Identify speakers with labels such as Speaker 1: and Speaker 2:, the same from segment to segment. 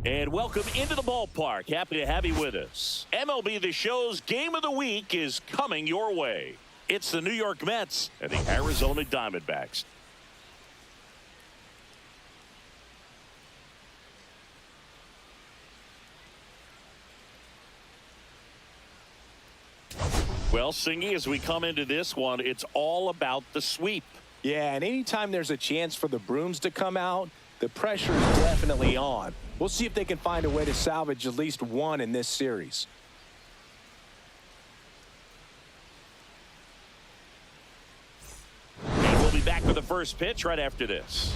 Speaker 1: And welcome into the ballpark. Happy to have you with us. MLB The Show's Game of the Week is coming your way. It's the New York Mets and the Arizona Diamondbacks. Well, Singy, as we come into this one, it's all about the sweep.
Speaker 2: Yeah, and anytime there's a chance for the brooms to come out, the pressure is definitely on. We'll see if they can find a way to salvage at least one in this series.
Speaker 1: And we'll be back for the first pitch right after this.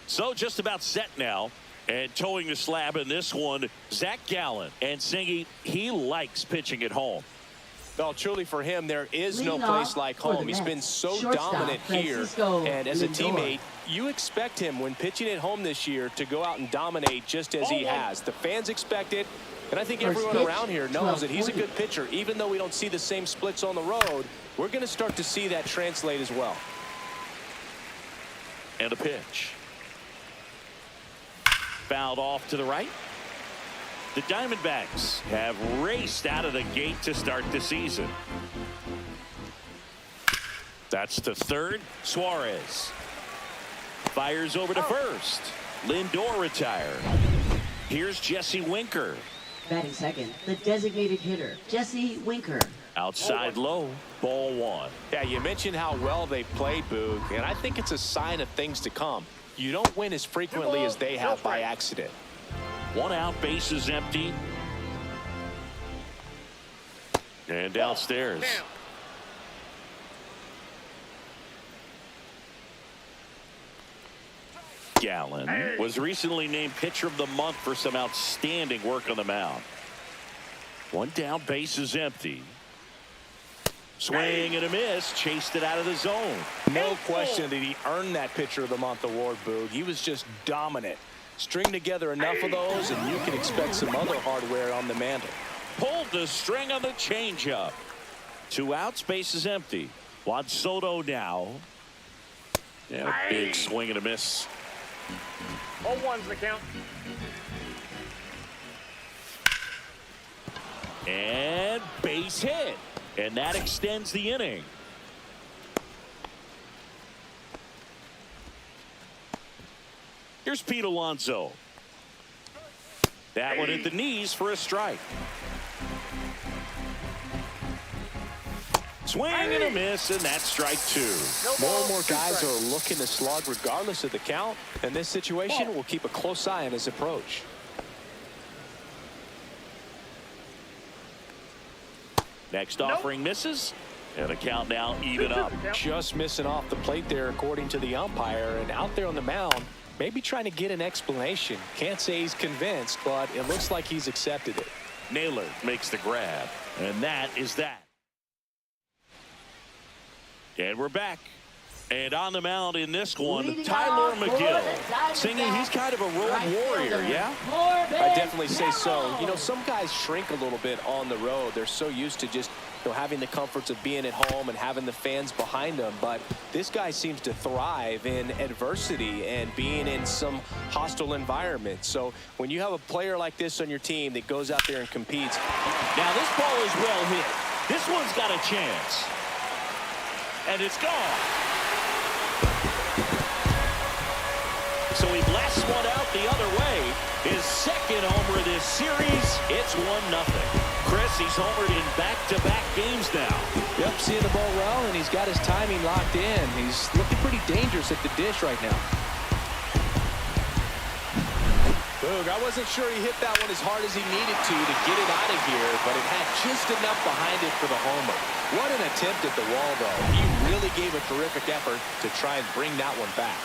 Speaker 1: So just about set now. And towing the slab in this one, Zach Gallen. And Singy, he likes pitching at home.
Speaker 2: Well, truly for him, there is no place like home. He's been so dominant here. And as a teammate, you expect him when pitching at home this year to go out and dominate just as he has. The fans expect it. And I think everyone around here knows that he's a good pitcher. Even though we don't see the same splits on the road, we're going to start to see that translate as well.
Speaker 1: And a pitch. Fouled off to the right. The Diamondbacks have raced out of the gate to start the season. That's to third. Suarez fires over to first. Lindor retired. Here's Jesse Winker.
Speaker 3: Batting second, the designated hitter, Jesse Winker.
Speaker 1: Outside low, ball one.
Speaker 2: Yeah, you mentioned how well they played, Boog, and I think it's a sign of things to come. You don't win as frequently as they have by accident.
Speaker 1: One out, bases empty. And downstairs. Gallen was recently named pitcher of the month for some outstanding work on the mound. One down, bases empty. Swing and a miss, chased it out of the zone.
Speaker 2: No question that he earned that pitcher of the month award, Boog. He was just dominant. String together enough of those and you can expect some other hardware on the mantle.
Speaker 1: Pulled the string on the changeup. 2 outs, bases empty. Juan Soto now. And a big swing and a miss.
Speaker 4: 0-1's the count.
Speaker 1: And base hit. And that extends the inning. Here's Pete Alonso. That one at the knees for a strike. Swing and a miss, and that's strike 2.
Speaker 2: More and more guys are looking to slug regardless of the count. In this situation, we'll keep a close eye on his approach.
Speaker 1: Next offering misses, and the count now even up.
Speaker 2: Just missing off the plate there according to the umpire, and out there on the mound maybe trying to get an explanation. Can't say he's convinced, but it looks like he's accepted it.
Speaker 1: Naylor makes the grab, and that is that. And we're back. And on the mound in this one, Tyler McGill. Singing, he's kind of a road warrior, yeah?
Speaker 2: I definitely say so. You know, some guys shrink a little bit on the road. They're so used to just, you know, having the comforts of being at home and having the fans behind them. But this guy seems to thrive in adversity and being in some hostile environment. So when you have a player like this on your team that goes out there and competes.
Speaker 1: Now this ball is well hit. This one's got a chance. And it's gone. So he blasts one out the other way. His second homer of this series. It's 1-0. Chris, he's homered in back-to-back games now.
Speaker 2: Yep, seeing the ball well, and he's got his timing locked in. He's looking pretty dangerous at the dish right now. Boog, I wasn't sure he hit that one as hard as he needed to get it out of here, but it had just enough behind it for the homer. What an attempt at the wall, though. He really gave a terrific effort to try and bring that one back.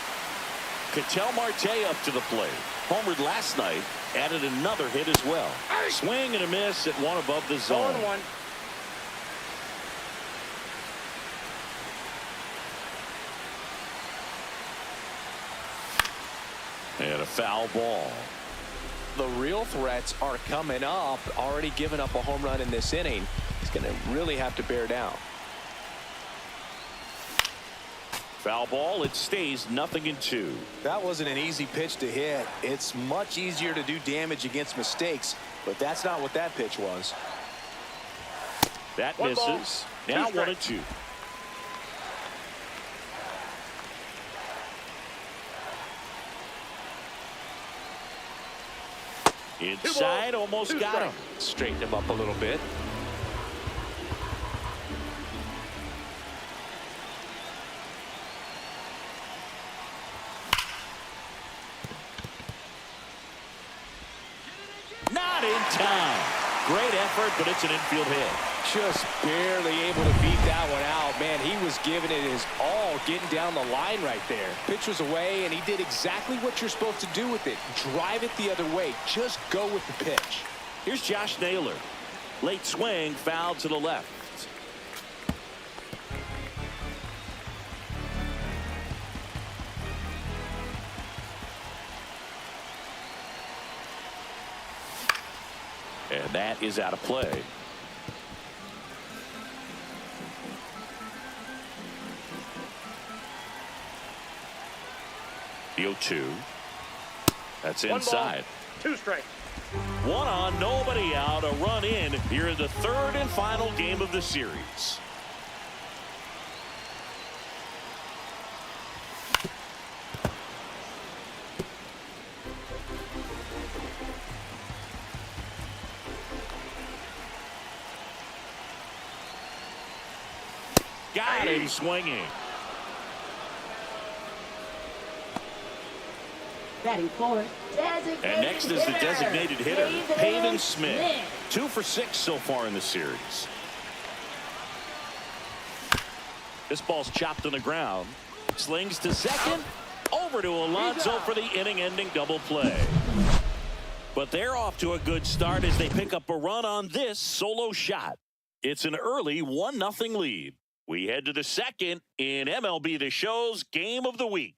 Speaker 1: Ketel Marte up to the plate. Homered last night, added another hit as well. Swing and a miss at one above the zone.
Speaker 4: 0-1.
Speaker 1: And a foul ball.
Speaker 2: The real threats are coming up. Already given up a home run in this inning. He's going to really have to bear down.
Speaker 1: Foul ball. It stays 0-2.
Speaker 2: That wasn't an easy pitch to hit. It's much easier to do damage against mistakes, but that's not what that pitch was.
Speaker 1: That
Speaker 4: One
Speaker 1: misses.
Speaker 4: ball,
Speaker 1: Now
Speaker 4: 2
Speaker 1: 1-2. Inside, almost
Speaker 4: 2
Speaker 1: got him.
Speaker 2: Straighten him up a little bit.
Speaker 1: Not in time. Great effort, but it's an infield hit.
Speaker 2: Just barely able to beat that one out. Man, he was giving it his all, getting down the line right there. Pitch was away, and he did exactly what you're supposed to do with it. Drive it the other way. Just go with the pitch.
Speaker 1: Here's Josh Naylor. Late swing, foul to the left. And that is out of play. The 0-2. That's inside.
Speaker 4: 2 strikes.
Speaker 1: 1 on, nobody out, a run in here in the 3rd and final game of the series. Got him swinging.
Speaker 3: Batting fourth, designated
Speaker 1: And next is the designated hitter,
Speaker 3: Pavin
Speaker 1: Pavin Smith. 2 for 6 so far in the series. This ball's chopped on the ground. Slings to second. Over to Alonso for the inning-ending double play. But they're off to a good start as they pick up a run on this solo shot. It's an early 1-0 lead. We head to the second in MLB The Show's Game of the Week.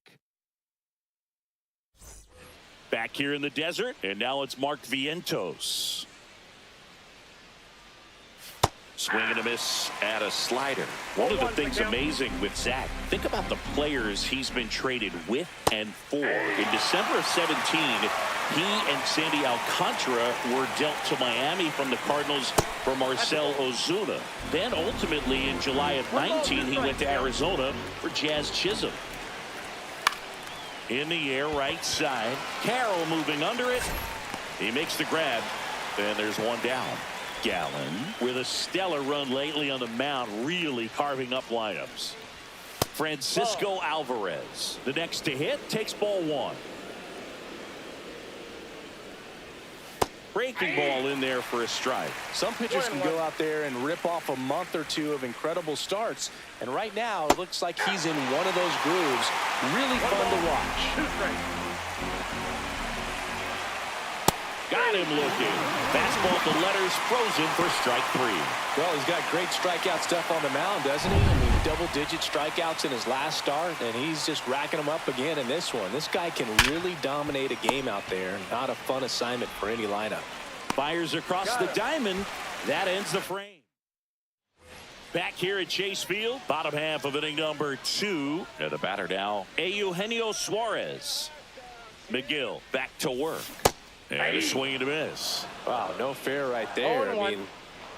Speaker 1: Back here in the desert, and now it's Mark Vientos. Swing and a miss at a slider. One of the things amazing with Zach, think about the players he's been traded with and for. In December of 17, he and Sandy Alcantara were dealt to Miami from the Cardinals for Marcell Ozuna. Then ultimately in July of 19, he went to Arizona for Jazz Chisholm. In the air, right side. Carroll moving under it. He makes the grab, and there's one down. Gallen with a stellar run lately on the mound, really carving up lineups. Francisco Alvarez, the next to hit, takes ball 1. Breaking ball in there for a strike.
Speaker 2: Some pitchers can go out there and rip off a month or 2 of incredible starts. And right now, it looks like he's in one of those grooves. Really fun to watch.
Speaker 4: 2 strikes.
Speaker 1: Got him looking. Fastball to letters, frozen for strike 3.
Speaker 2: Well, he's got great strikeout stuff on the mound, doesn't he? I mean, double-digit strikeouts in his last start, and he's just racking them up again in this one. This guy can really dominate a game out there. Not a fun assignment for any lineup.
Speaker 1: Fires across the diamond. That ends the frame. Back here at Chase Field, bottom half of inning number 2. And the batter now, Eugenio Suarez. McGill back to work. And a swing and a miss.
Speaker 2: Wow, no fair right there. I mean,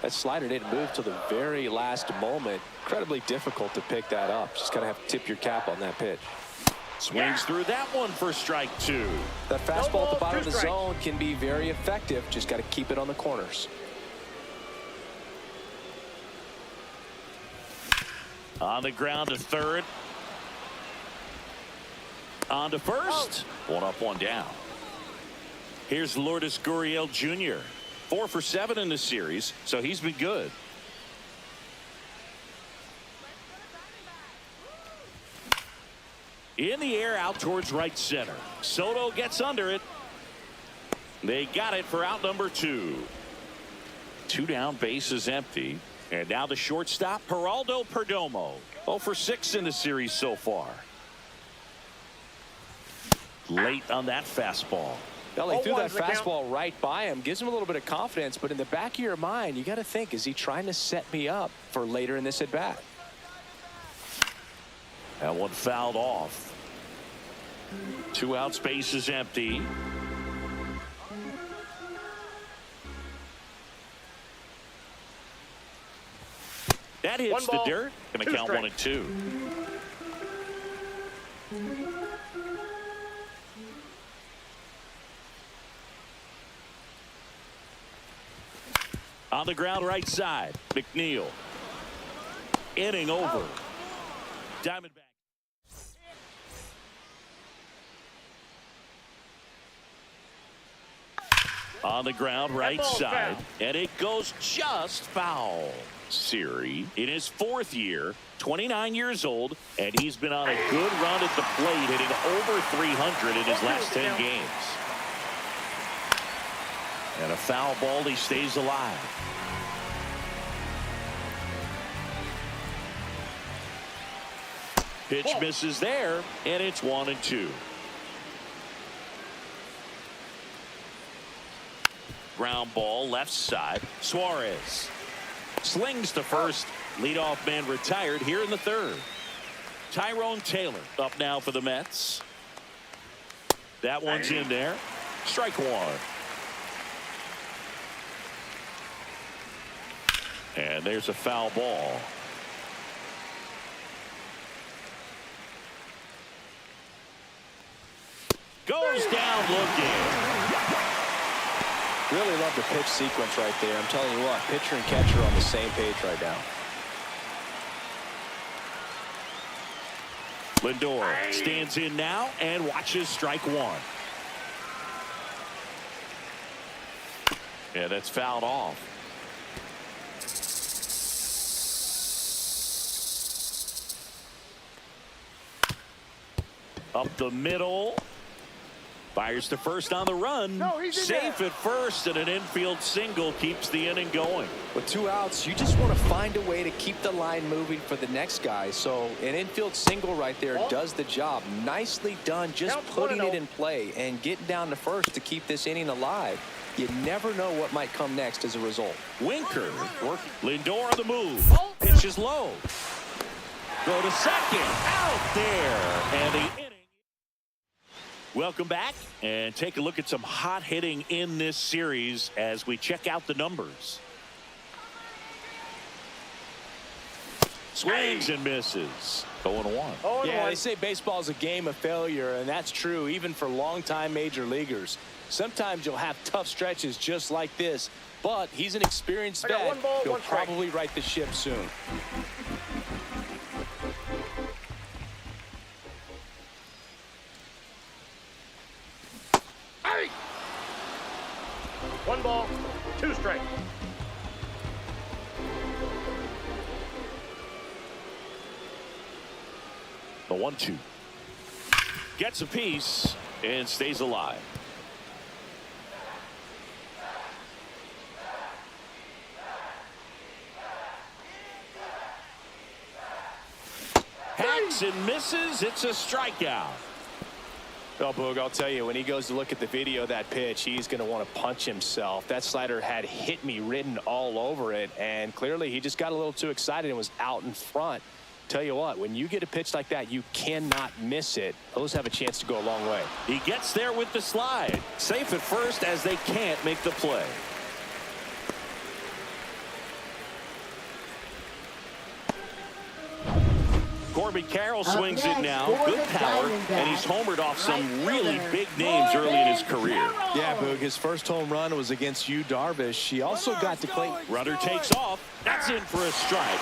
Speaker 2: that slider didn't move till the very last moment. Incredibly difficult to pick that up. Just gotta have to tip your cap on that pitch.
Speaker 1: Swings through that one for strike 2.
Speaker 2: That fastball at the bottom of the zone can be very effective. Just got to keep it on the corners.
Speaker 1: On the ground to third. On to first. 1 up, 1 down. Here's Lourdes Gurriel Jr. 4 for 7 in the series, so he's been good. In the air, out towards right center. Soto gets under it. They got it for out number 2. 2 down, base is empty. And now the shortstop, Geraldo Perdomo. 0 for 6 in the series so far. Late on that fastball.
Speaker 2: Well, he threw that fastball right by him. Gives him a little bit of confidence, but in the back of your mind, you got to think, is he trying to set me up for later in this at-bat?
Speaker 1: That one fouled off. 2 outs, base is empty. That hits the dirt. Going to count 1-2. On the ground, right side, McNeil. Inning over. Diamondbacks. On the ground, right side, and it goes just foul. Siri, in his 4th year, 29 years old, and he's been on a good run at the plate, hitting over 300 in his last 10 games. And a foul ball, he stays alive. Pitch misses there, and it's 1-2. Ground ball, left side. Suarez slings to first. Leadoff man retired here in the 3rd. Tyrone Taylor up now for the Mets. That one's in there. Strike 1. And there's a foul ball. Goes down looking.
Speaker 2: Really love the pitch sequence right there. I'm telling you what, pitcher and catcher on the same page right now.
Speaker 1: Lindor stands in now and watches strike 1. Yeah, that's fouled off. Up the middle. Fires to first on the run. Safe at first, and an infield single keeps the inning going.
Speaker 2: With 2 outs, you just want to find a way to keep the line moving for the next guy. So an infield single right there does the job. Nicely done, just putting it in play and getting down to first to keep this inning alive. You never know what might come next as a result.
Speaker 1: Winker, Lindor on the move. Pitch is low. Go to second. Out there. And the inning. Welcome back, and take a look at some hot hitting in this series as we check out the numbers. Swings and misses. 0-1.
Speaker 2: Yeah, they say baseball is a game of failure, and that's true even for longtime major leaguers. Sometimes you'll have tough stretches just like this, but he's an experienced vet. He'll probably right the ship soon.
Speaker 4: One ball, 2 strikes.
Speaker 1: The 1-2. Gets a piece and stays alive. Hacks and misses. It's a strikeout.
Speaker 2: Well, Boog, I'll tell you, when he goes to look at the video of that pitch, he's going to want to punch himself. That slider had "hit me" written all over it, and clearly he just got a little too excited and was out in front. Tell you what, when you get a pitch like that, you cannot miss it. Those have a chance to go a long way.
Speaker 1: He gets there with the slide. Safe at first as they can't make the play. Corbin Carroll swings it now. Good power, and he's homered off some really big names early in his career.
Speaker 2: Yeah, Boog, his first home run was against Yu Darvish. He also got to claim.
Speaker 1: Runner takes off. That's in for a strike.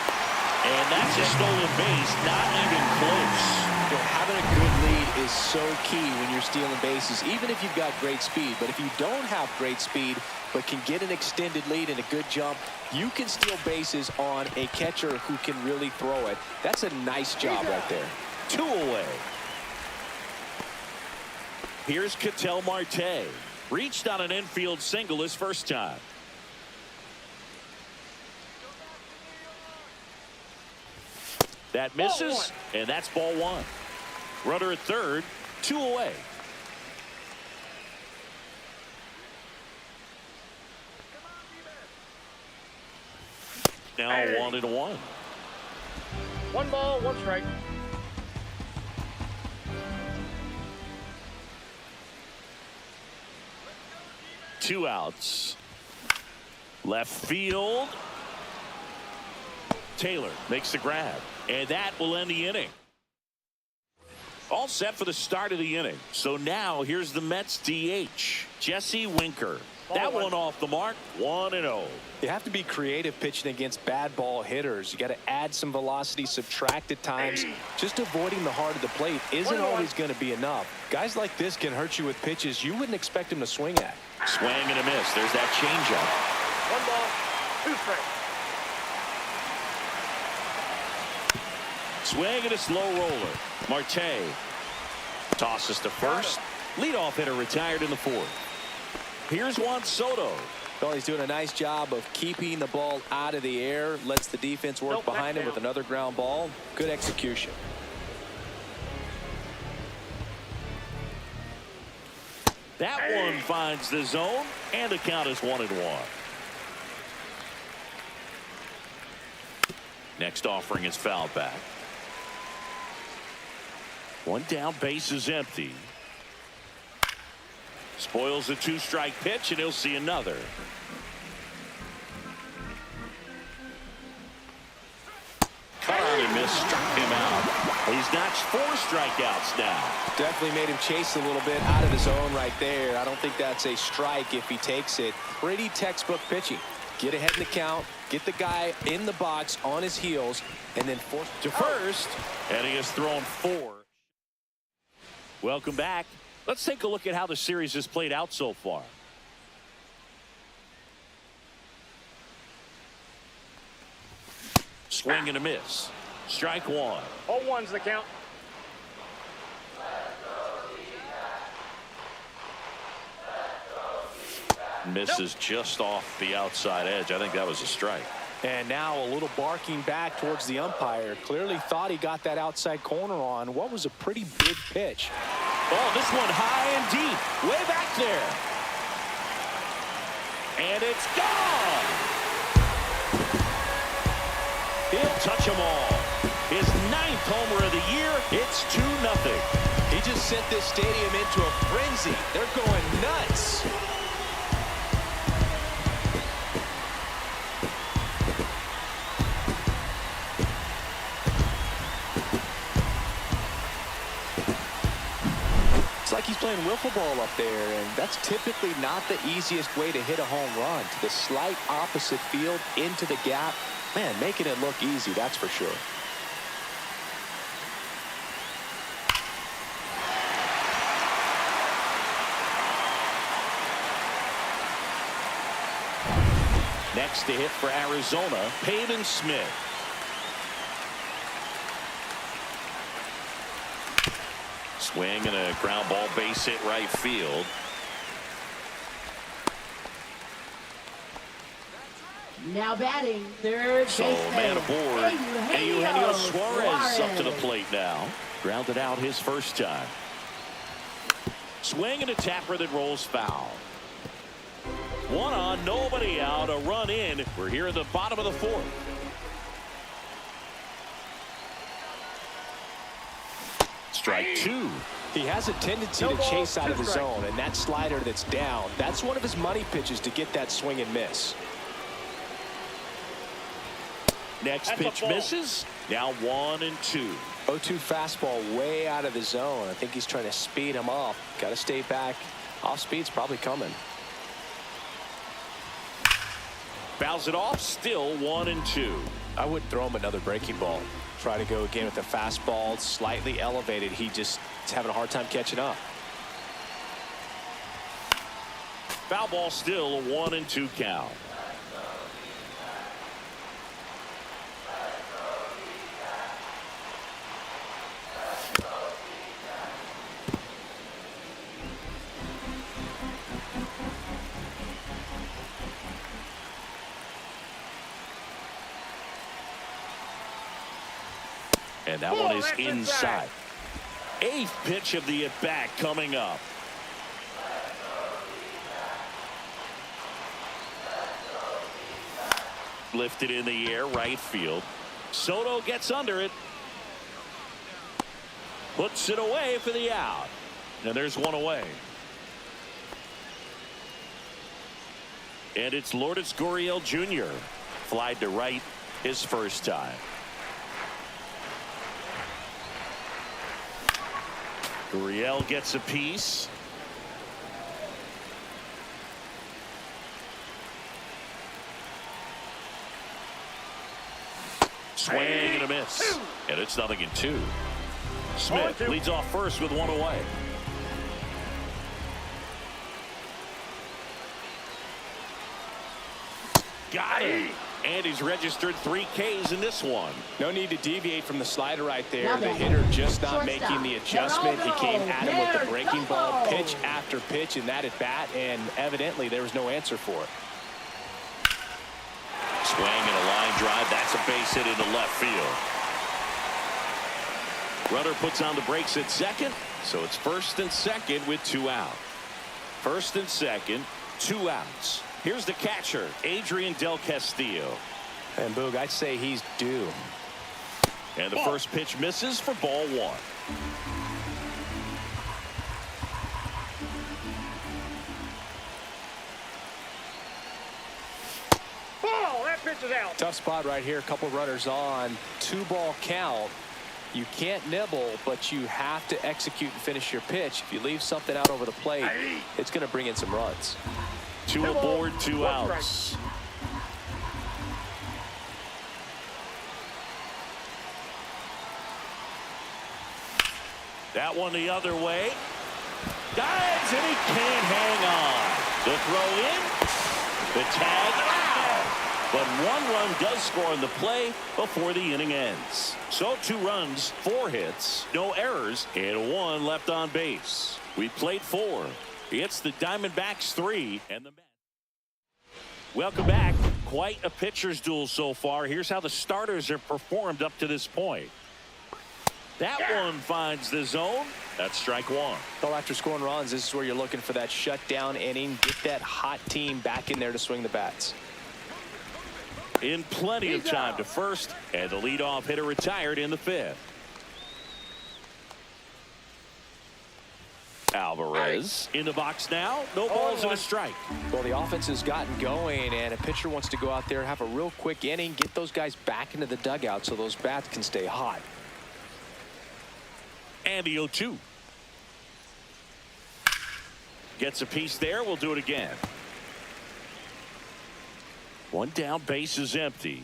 Speaker 1: And that's a stolen base, not even close.
Speaker 2: Having a good lead is so key when you're stealing bases, even if you've got great speed. But if you don't have great speed but can get an extended lead and a good jump, you can steal bases on a catcher who can really throw it. That's a nice job right there.
Speaker 1: 2 away. Here's Ketel Marte. Reached on an infield single his first time. That misses, and that's ball 1. Runner at third, 2 away. Now 1-1.
Speaker 4: 1 ball, 1 strike.
Speaker 1: 2 outs. Left field. Taylor makes the grab, and that will end the inning. All set for the start of the inning. So now here's the Mets DH, Jesse Winker. That one off the mark, 1-0.
Speaker 2: You have to be creative pitching against bad ball hitters. You got to add some velocity, subtract at times. Just avoiding the heart of the plate isn't always going to be enough. Guys like this can hurt you with pitches you wouldn't expect him to swing at.
Speaker 1: Swing and a miss. There's that changeup.
Speaker 4: 1 ball, 2 strikes.
Speaker 1: Swing and a slow roller. Marte tosses to first. Leadoff hitter retired in the 4th. Here's Juan Soto.
Speaker 2: Well, he's doing a nice job of keeping the ball out of the air. Lets the defense work behind him with another ground ball. Good execution.
Speaker 1: That one finds the zone, and the count is 1-1. Next offering is fouled back. One down, base is empty. Spoils a 2-strike pitch, and he'll see another. Cut on and miss, struck him out. He's notched 4 strikeouts now.
Speaker 2: Definitely made him chase a little bit out of the zone right there. I don't think that's a strike if he takes it. Pretty textbook pitching. Get ahead in the count, get the guy in the box on his heels, and then force
Speaker 1: to first, and he has thrown 4. Welcome back. Let's take a look at how the series has played out so far. Swing and a miss. Strike 1.
Speaker 4: 0-1's the count.
Speaker 1: Misses just off the outside edge. I think that was a strike.
Speaker 2: And now a little barking back towards the umpire. Clearly thought he got that outside corner on what was a pretty big pitch.
Speaker 1: Oh, this one high and deep, way back there. And it's gone. He'll touch them all. His 9th homer of the year. It's 2-0.
Speaker 2: He just sent this stadium into a frenzy. They're going nuts. It's like he's playing wiffle ball up there, and that's typically not the easiest way to hit a home run. To the slight opposite field, into the gap. Man, making it look easy, that's for sure.
Speaker 1: Next to hit for Arizona, Pavin Smith. Swing and a ground ball, base hit right field.
Speaker 3: Now batting, third
Speaker 1: So
Speaker 3: baseman,
Speaker 1: man aboard.
Speaker 3: Eugenio
Speaker 1: Suarez up to the plate now. Grounded out his first time. Swing and a tapper that rolls foul. 1 on, nobody out, a run in. We're here at the bottom of the 4th. Strike 2.
Speaker 2: He has a tendency to chase out of the zone, and that slider that's down, that's one of his money pitches to get that swing and miss.
Speaker 1: Next pitch misses. Now 1-2.
Speaker 2: 0-2 fastball way out of the zone. I think he's trying to speed him off. Got to stay back. Off speed's probably coming.
Speaker 1: Fouls it off. Still 1-2.
Speaker 2: I wouldn't throw him another breaking ball. Try to go again with the fastball slightly elevated. He just is having a hard time catching up.
Speaker 1: Foul ball, still a 1-2 count. And that one is inside. 8th pitch of the at-bat coming up. Lifted in the air, right field. Soto gets under it. Puts it away for the out. And there's one away. And it's Lourdes Gurriel Jr. Flied to right his first time. Gurriel gets a piece. Swing and a miss. And it's 0-2. Smith leads off first with one away. Got it. And he's registered 3 Ks in this one.
Speaker 2: No need to deviate from the slider right there. The hitter just not making the adjustment. He came at him with the breaking ball, pitch after pitch in that at bat, and evidently there was no answer for it.
Speaker 1: Swing and a line drive. That's a base hit into left field. Runner puts on the brakes at second, so it's first and second with 2 out. First and second, 2 outs. Here's the catcher, Adrian Del Castillo.
Speaker 2: And Boog, I'd say he's due.
Speaker 1: And the first pitch misses for ball 1.
Speaker 4: Ball, that pitch is out.
Speaker 2: Tough spot right here. A couple runners on. 2-ball count. You can't nibble, but you have to execute and finish your pitch. If you leave something out over the plate, it's going to bring in some runs.
Speaker 1: 2 aboard, 2 outs. That one the other way. Dives and he can't hang on. The throw in. The tag out. But 1 run does score on the play before the inning ends. So 2 runs, 4 hits, no errors, and 1 left on base. We played 4. It's the Diamondbacks 3 and the Mets. Welcome back. Quite a pitcher's duel so far. Here's how the starters have performed up to this point. That one finds the zone. That's strike 1.
Speaker 2: Well, after scoring runs, this is where you're looking for that shutdown inning. Get that hot team back in there to swing the bats.
Speaker 1: In plenty of time to first, and the leadoff hitter retired in the 5th. Alvarez in the box now. No balls and a strike.
Speaker 2: Well, the offense has gotten going, and a pitcher wants to go out there, have a real quick inning, get those guys back into the dugout so those bats can stay hot.
Speaker 1: And the 0-2. Gets a piece there. We'll do it again. 1 down, base is empty.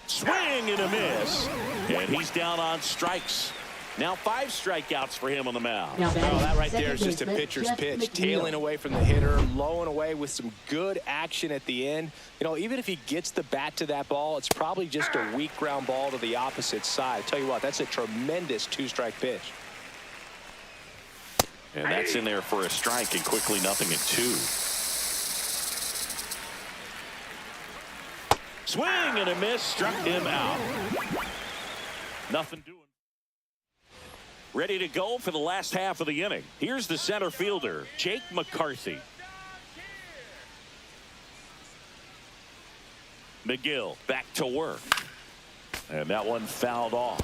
Speaker 1: Swing and a miss. And he's down on strikes. Now 5 strikeouts for him on the mound.
Speaker 2: Oh, that right there is just a pitcher's pitch. Tailing away from the hitter, lowing away with some good action at the end. You know, even if he gets the bat to that ball, it's probably just a weak ground ball to the opposite side. Tell you what, that's a tremendous 2-strike pitch.
Speaker 1: And that's in there for a strike, and quickly 0-2. Swing and a miss, struck him out. Nothing doing. Ready to go for the last half of the inning. Here's the center fielder, Jake McCarthy. McGill back to work. And that one fouled off.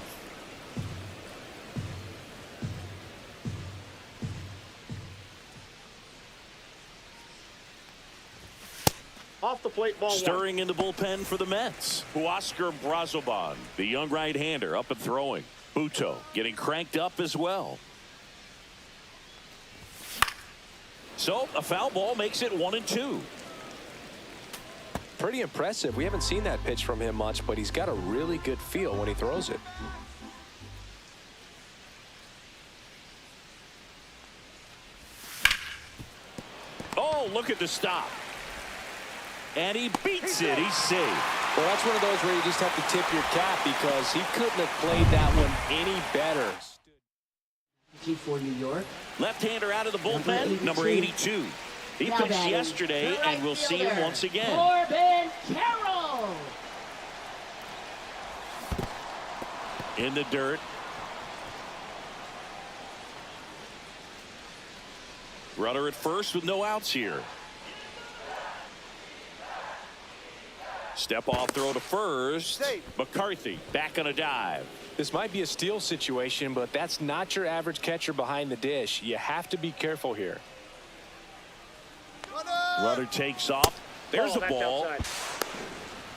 Speaker 4: Off the plate, ball 1.
Speaker 1: Stirring in the bullpen for the Mets. Huascar Brazoban, the young right-hander, up and throwing. Buto getting cranked up as well. So a foul ball makes it 1-2.
Speaker 2: Pretty impressive. We haven't seen that pitch from him much, but he's got a really good feel when he throws it.
Speaker 1: Oh, look at the stop. And he beats it. He's safe.
Speaker 2: Well, that's one of those where you just have to tip your cap because he couldn't have played that one any better.
Speaker 3: For New York.
Speaker 1: Left-hander out of the bullpen, number 82. He pitched yesterday, and we'll see him once again.
Speaker 3: Corbin Carroll.
Speaker 1: In the dirt. Runner at first with no outs here. Step off throw to first. McCarthy back on a dive.
Speaker 2: This might be a steal situation, but that's not your average catcher behind the dish. You have to be careful here.
Speaker 1: Runner takes off. There's the
Speaker 4: that's
Speaker 1: ball.
Speaker 4: outside.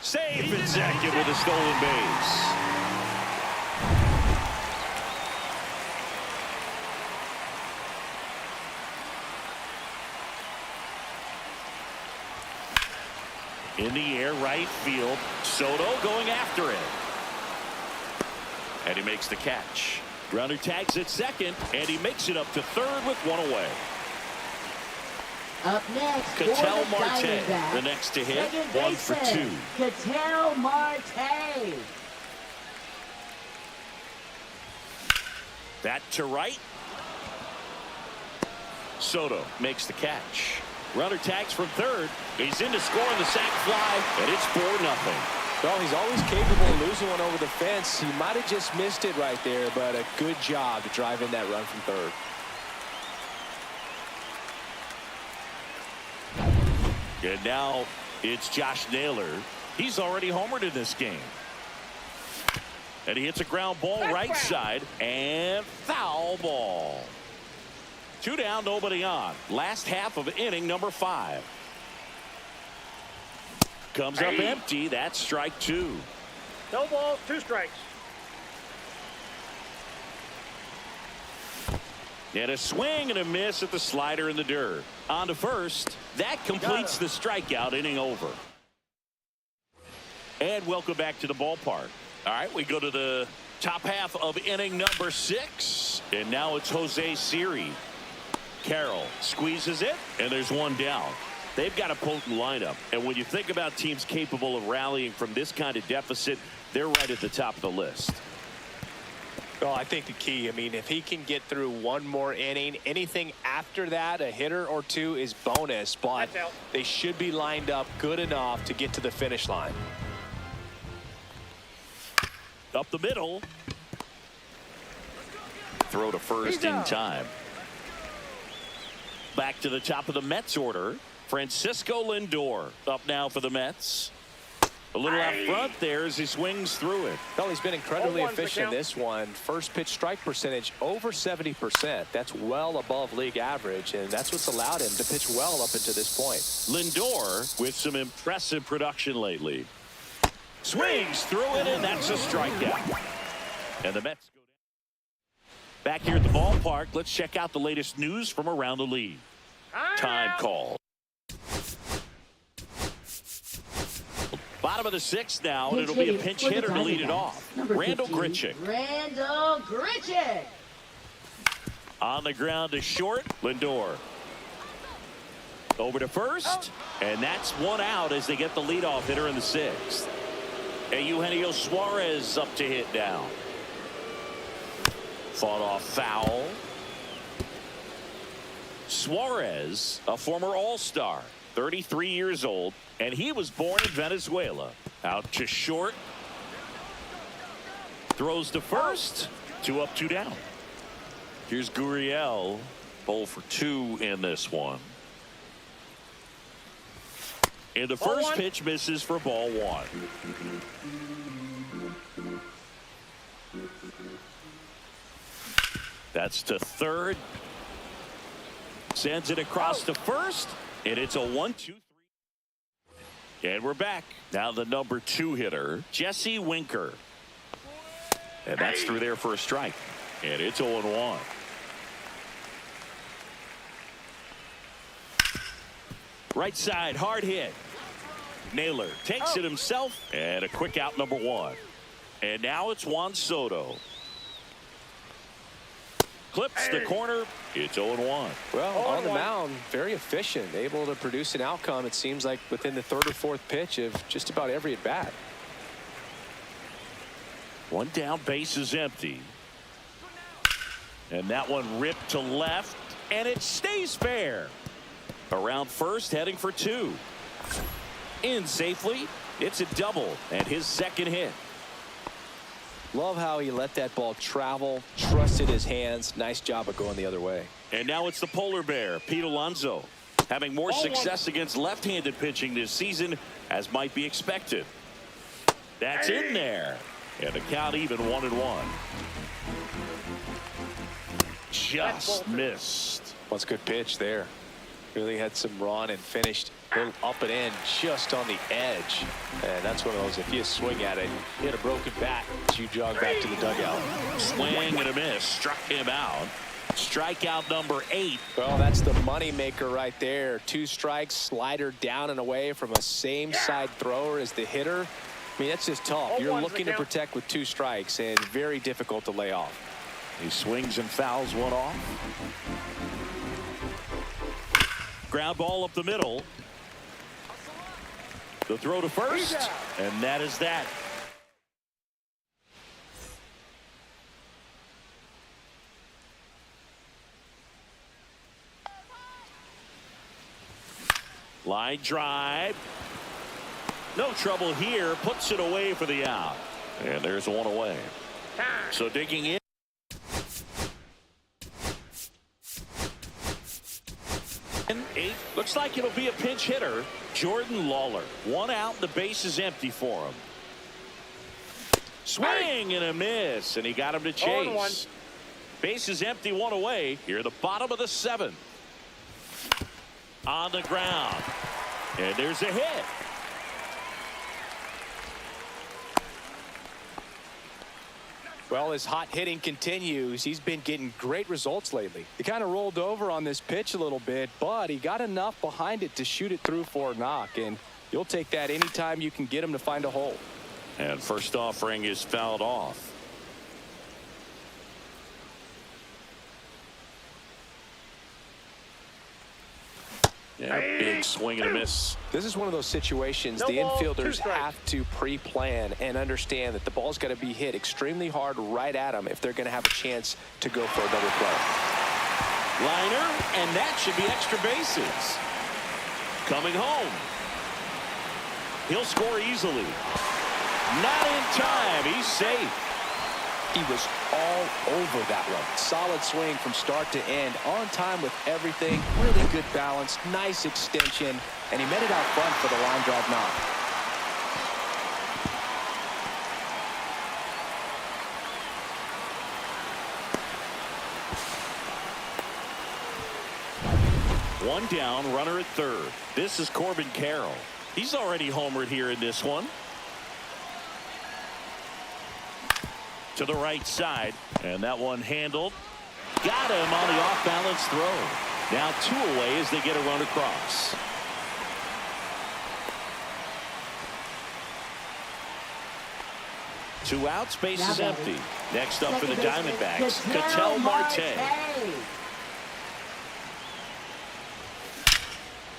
Speaker 1: Safe at second with a stolen base. In the air, right field. Soto going after it. And he makes the catch. Runner tags at second, and he makes it up to third with one away.
Speaker 3: Up next,
Speaker 1: Ketel
Speaker 3: for the
Speaker 1: Marte,
Speaker 3: Diamondbacks,
Speaker 1: the next to hit.
Speaker 3: second
Speaker 1: 1 for 2.
Speaker 3: Ketel Marte.
Speaker 1: That to right. Soto makes the catch. Runner tags from third. He's in to score on the sac fly, and it's 4-0.
Speaker 2: Well, he's always capable of losing one over the fence. He might have just missed it right there, but a good job to drive in that run from third.
Speaker 1: And now it's Josh Naylor. He's already homered in this game. And he hits a ground ball right side, and foul ball. 2 down, nobody on. Last half of inning number 5. Comes up empty. That's strike 2.
Speaker 4: No balls, 2 strikes.
Speaker 1: And a swing and a miss at the slider in the dirt. On to first. That completes the strikeout. Inning over. And welcome back to the ballpark. All right, we go to the top half of inning number 6. And now it's Jose Siri. Carroll squeezes it, and there's one down. They've got a potent lineup, and when you think about teams capable of rallying from this kind of deficit, they're right at the top of the list.
Speaker 2: Well, I think the key, I mean, if he can get through one more inning, anything after that, a hitter or 2 is bonus, but they should be lined up good enough to get to the finish line.
Speaker 1: Up the middle. Throw to first in time. Back to the top of the Mets order. Francisco Lindor up now for the Mets. A little out front there as he swings through it.
Speaker 2: Well, he's been incredibly efficient in this one. First pitch strike percentage over 70%. That's well above league average, and that's what's allowed him to pitch well up until this point.
Speaker 1: Lindor with some impressive production lately. Swings through it, and that's a strikeout. And the Mets go down. Back here at the ballpark, let's check out the latest news from around the league. Time call. Bottom of the 6th now, and it'll be a pinch hitter to lead it off. Randall Grichuk.
Speaker 3: Randall Grichuk.
Speaker 1: On the ground to short. Lindor. Over to first. And that's one out as they get the leadoff hitter in the 6th. And Eugenio Suarez up to hit down. Fought off foul. Suarez, a former All-Star, 33 years old, and he was born in Venezuela. Out to short. Throws to first. 2 up, 2 down. Here's Gurriel. 0 for 2 in this one. And the first pitch misses for ball 1. That's to third. Sends it across to first. And it's a 1-2-3. And we're back. Now the number 2 hitter, Jesse Winker. And that's through there for a strike. And it's 0-1. Right side, hard hit. Naylor takes it himself. And a quick out, number 1. And now it's Juan Soto. Clips the corner. It's 0-1.
Speaker 2: Well, on the mound, very efficient, able to produce an outcome, it seems like, within the 3rd or 4th pitch of just about every at bat.
Speaker 1: One down, base is empty. And that one ripped to left, and it stays fair. Around first, heading for 2. In safely. It's a double, and his 2nd hit.
Speaker 2: Love how he let that ball travel, trusted his hands. Nice job of going the other way.
Speaker 1: And now it's the polar bear, Pete Alonso, having more success against left-handed pitching this season, as might be expected. That's in there. And the count even 1-1. Just missed.
Speaker 2: What's a good pitch there. Really had some run and finished a little up and in just on the edge. And that's one of those, if you swing at it, hit a broken bat, you jog back to the dugout.
Speaker 1: Swing and a miss. Struck him out. Strikeout number 8.
Speaker 2: Well, that's the money maker right there. 2 strikes, slider down and away from a same side thrower as the hitter. I mean, that's just tough. You're looking to protect with 2 strikes and very difficult to lay off.
Speaker 1: He swings and fouls one off. Ground ball up the middle. The throw to first, and that is that. Line drive. No trouble here. Puts it away for the out. And there's one away. So digging in. Eight. Looks like it'll be a pinch hitter. Jordan Lawler. 1 out. The base is empty for him. Swing and a miss. And he got him to chase. Base is empty. 1 away. Here the bottom of the 7th. On the ground. And there's a hit.
Speaker 2: Well, his hot hitting continues. He's been getting great results lately. He kind of rolled over on this pitch a little bit, but he got enough behind it to shoot it through for a knock. And you'll take that anytime you can get him to find a hole.
Speaker 1: And first offering is fouled off. Yeah, big swing and a miss.
Speaker 2: This is one of those situations the infielders have to pre-plan and understand that the ball's got to be hit extremely hard right at them if they're going to have a chance to go for a double play.
Speaker 1: Liner, and that should be extra bases. Coming home. He'll score easily. Not in time. He's safe.
Speaker 2: He was all over that one. Solid swing from start to end. On time with everything. Really good balance. Nice extension. And he met it out front for the line drive knock.
Speaker 1: One down, runner at third. This is Corbin Carroll. He's already homered here in this one. To the right side, and that one handled. Got him on the off-balance throw. Now 2 away as they get a run across. Two outs, base is empty. Next up for the Diamondbacks, Ketel Marte.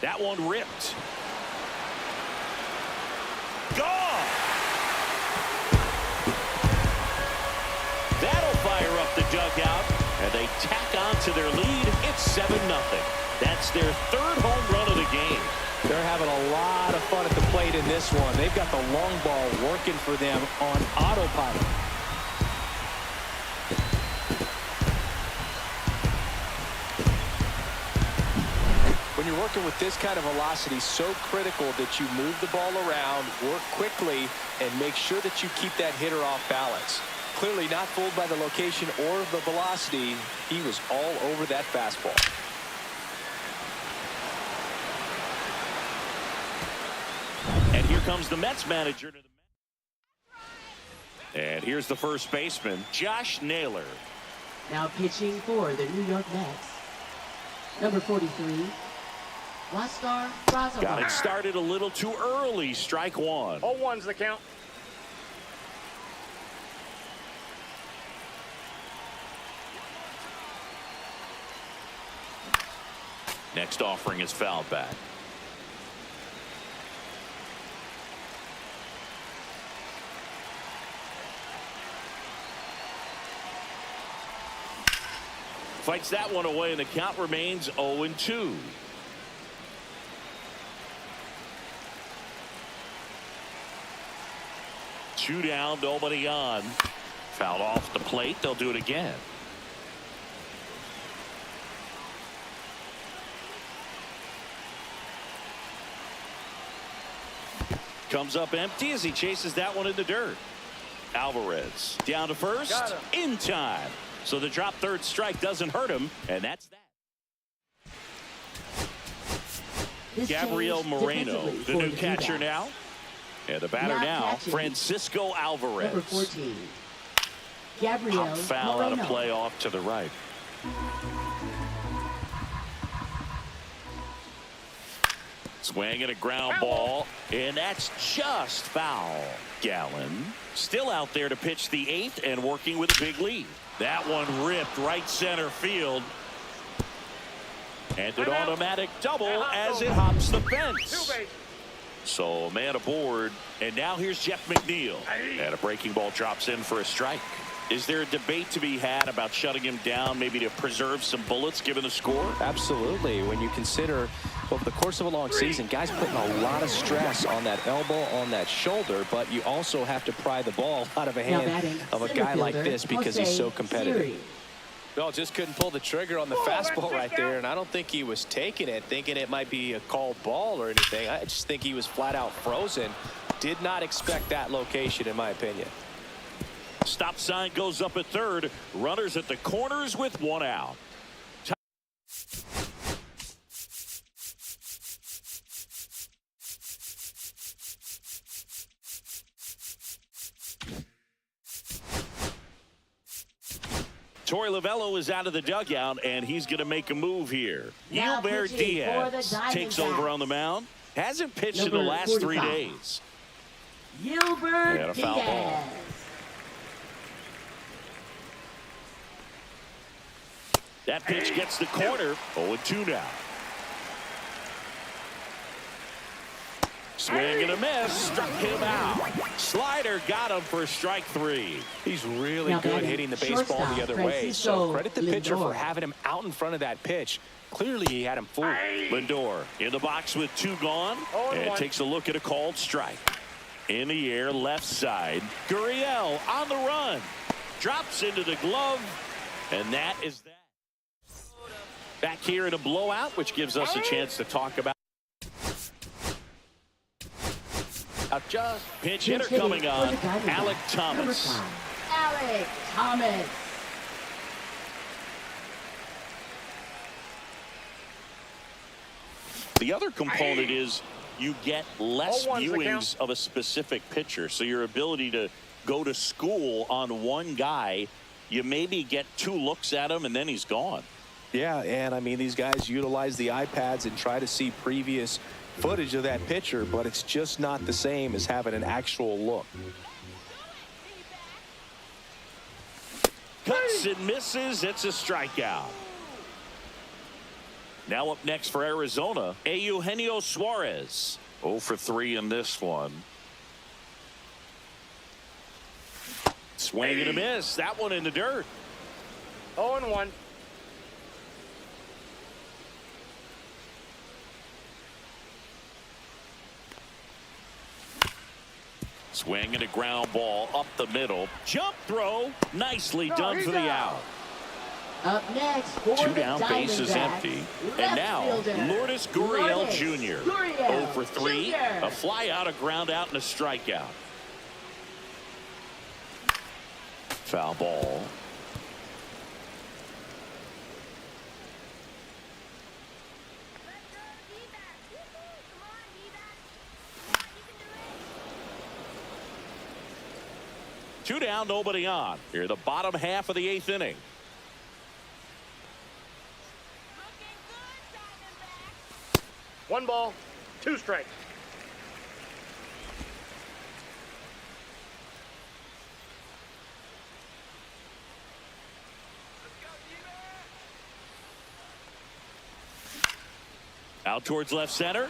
Speaker 1: That one ripped. Gone. That'll fire up the dugout, and they tack on to their lead. It's 7-0. That's their 3rd home run of the game.
Speaker 2: They're having a lot of fun at the plate in this one. They've got the long ball working for them on autopilot. When you're working with this kind of velocity, so critical that you move the ball around, work quickly, and make sure that you keep that hitter off balance. Clearly not fooled by the location or the velocity. He was all over that fastball.
Speaker 1: And here comes the Mets manager. And here's the first baseman, Josh Naylor.
Speaker 3: Now pitching for the New York Mets. Number 43, Oscar Brazo.
Speaker 1: Got it started a little too early. Strike 1.
Speaker 4: 0-1's the count.
Speaker 1: Next offering is fouled back. Fights that one away, and the count remains 0-2. Two down, nobody on. Fouled off the plate. They'll do it again. Comes up empty as he chases that one in the dirt. Alvarez down to first in time. So the drop third strike doesn't hurt him, and that's that.
Speaker 3: This
Speaker 1: Gabriel
Speaker 3: change
Speaker 1: Moreno,
Speaker 3: defensively
Speaker 1: the
Speaker 3: for
Speaker 1: new
Speaker 3: the
Speaker 1: catcher
Speaker 3: D-backs.
Speaker 1: now. And the batter
Speaker 3: Now
Speaker 1: now,
Speaker 3: catching.
Speaker 1: Francisco Alvarez.
Speaker 3: Number 14. Gabriel
Speaker 1: Pop foul
Speaker 3: Moreno.
Speaker 1: on a play off to the right. Swing and a ground ball, and that's just foul. Gallen still out there to pitch the 8th and working with a big lead. That one ripped right center field. And an automatic double as it hops the fence. So man aboard, and now here's Jeff McNeil. And a breaking ball drops in for a strike. Is there a debate to be had about shutting him down, maybe to preserve some bullets given the score?
Speaker 2: Absolutely. When you consider over the course of a long season, guys putting a lot of stress on that elbow, on that shoulder, but you also have to pry the ball out of a hand of a guy like this because he's so competitive. Well, just couldn't pull the trigger on the fastball right there, and I don't think he was taking it, thinking it might be a called ball or anything. I just think he was flat out frozen. Did not expect that location, in my opinion.
Speaker 1: Stop sign goes up at third. Runners at the corners with one out. Torey Lovello is out of the dugout, and he's going to make a move here.
Speaker 3: Now
Speaker 1: Gilbert
Speaker 3: pitching for the
Speaker 1: Diaz
Speaker 3: Diamondbacks.
Speaker 1: takes over on the mound. Hasn't pitched in the
Speaker 3: Number
Speaker 1: last 3
Speaker 3: 45.
Speaker 1: days.
Speaker 3: Gilbert
Speaker 1: And a foul ball.
Speaker 3: Diaz.
Speaker 1: That pitch gets the corner. 0-2 now. Swing and a miss. Struck him out. Slider got him for strike 3.
Speaker 2: He's really
Speaker 3: Now
Speaker 2: good
Speaker 3: batting
Speaker 2: hitting the baseball
Speaker 3: shortstop,
Speaker 2: the other way. So
Speaker 3: Francisco
Speaker 2: credit the pitcher
Speaker 3: Lindor.
Speaker 2: for having him out in front of that pitch. Clearly, he had him fooled.
Speaker 1: Lindor in the box with 2 gone. And takes a look at a called strike. In the air, left side. Gurriel on the run. Drops into the glove. And that is that. Back here in a blowout, which gives us a chance to talk about. Just pinch hitter coming on. Alec Thomas.
Speaker 3: Alec Thomas.
Speaker 1: The other component is you get less
Speaker 4: 0-1's the
Speaker 1: viewings
Speaker 4: count.
Speaker 1: of a specific pitcher. So your ability to go to school on one guy, you maybe get 2 looks at him and then he's gone.
Speaker 2: Yeah, and I mean, these guys utilize the iPads and try to see previous footage of that pitcher, but it's just not the same as having an actual look.
Speaker 1: Cuts and misses. It's a strikeout. Now up next for Arizona, Eugenio Suarez. 0 for 3 in this one. Swing and a miss. That one in the dirt.
Speaker 4: 0-1.
Speaker 1: Swing and a ground ball up the middle. Jump throw. Nicely done for the out.
Speaker 3: Up next for
Speaker 1: 2
Speaker 3: the
Speaker 1: down, base is
Speaker 3: Diamondbacks,
Speaker 1: empty.
Speaker 3: left
Speaker 1: And now,
Speaker 3: fielder,
Speaker 1: Lourdes Gurriel
Speaker 3: Lourdes
Speaker 1: Jr.
Speaker 3: Gurriel
Speaker 1: 0 for 3.
Speaker 3: Jr.
Speaker 1: A fly out, a ground out, and a strikeout. Foul ball. Two down, nobody on. Here, the bottom half of the 8th inning.
Speaker 4: One ball, 2 strikes.
Speaker 1: Out towards left center.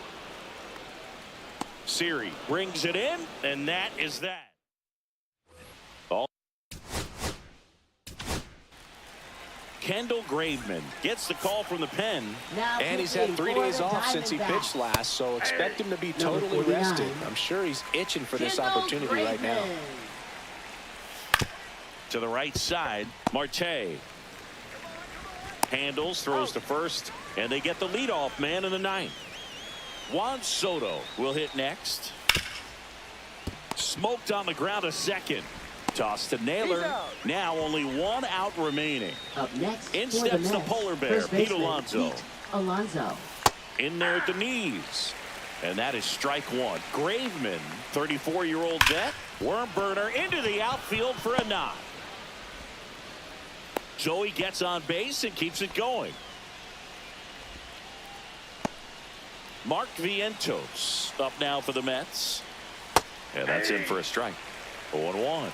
Speaker 1: Siri brings it in, and that is that. Kendall Graveman gets the call from the pen.
Speaker 3: Now
Speaker 2: And he's had 3
Speaker 3: pitching for
Speaker 2: days
Speaker 3: the
Speaker 2: off since he
Speaker 3: Diamondbacks.
Speaker 2: pitched last, so expect him to be
Speaker 3: Number
Speaker 2: totally
Speaker 3: 49.
Speaker 2: rested. I'm sure he's itching for this
Speaker 3: Kendall
Speaker 2: opportunity right now.
Speaker 3: Graveman.
Speaker 1: To the right side, Marte handles, throws to first, and they get the leadoff man in the 9th. Juan Soto will hit next. Smoked on the ground a second. Toss to Naylor. Now only 1 out remaining.
Speaker 3: Up next
Speaker 1: In
Speaker 3: for the
Speaker 1: steps the
Speaker 3: Mets,
Speaker 1: polar bear,
Speaker 3: first
Speaker 1: Pete
Speaker 3: baseman,
Speaker 1: Alonso.
Speaker 3: Pete Alonso.
Speaker 1: in there at the knees. And that is strike one. Graveman, 34-year-old vet. Worm burner into the outfield for a knock. Joey gets on base and keeps it going. Mark Vientos up now for the Mets. And that's in for a strike. 0-1.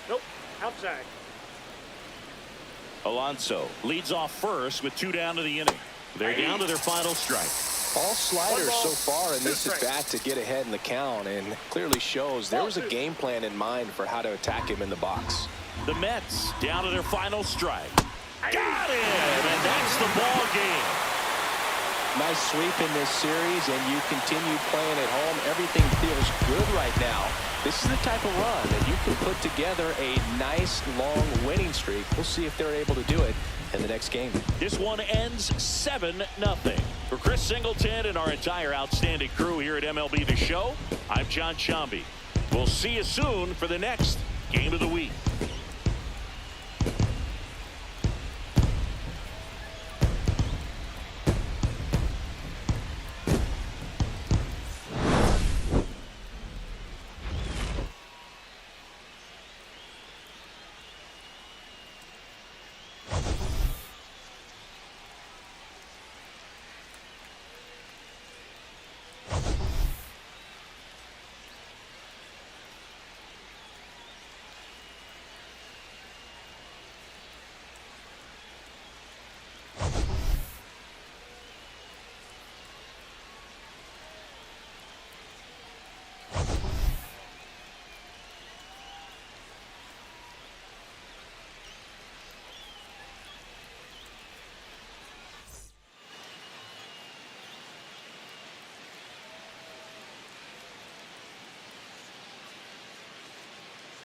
Speaker 4: Nope. Outside.
Speaker 1: Alonso leads off first with 2 down to the inning. They're down to their final strike.
Speaker 2: All sliders so far in this at bat to get ahead in the count, and clearly shows there was a game plan in mind for how to attack him in the box.
Speaker 1: The Mets down to their final strike. Got him, and that's the ball game.
Speaker 2: Nice sweep in this series, and you continue playing at home. Everything feels good right now. This is the type of run that you can put together a nice long winning streak. We'll see if they're able to do it in the next game.
Speaker 1: This one ends 7-0. For Chris Singleton and our entire outstanding crew here at MLB The Show, I'm John Shambi. We'll see you soon for the next game of the week.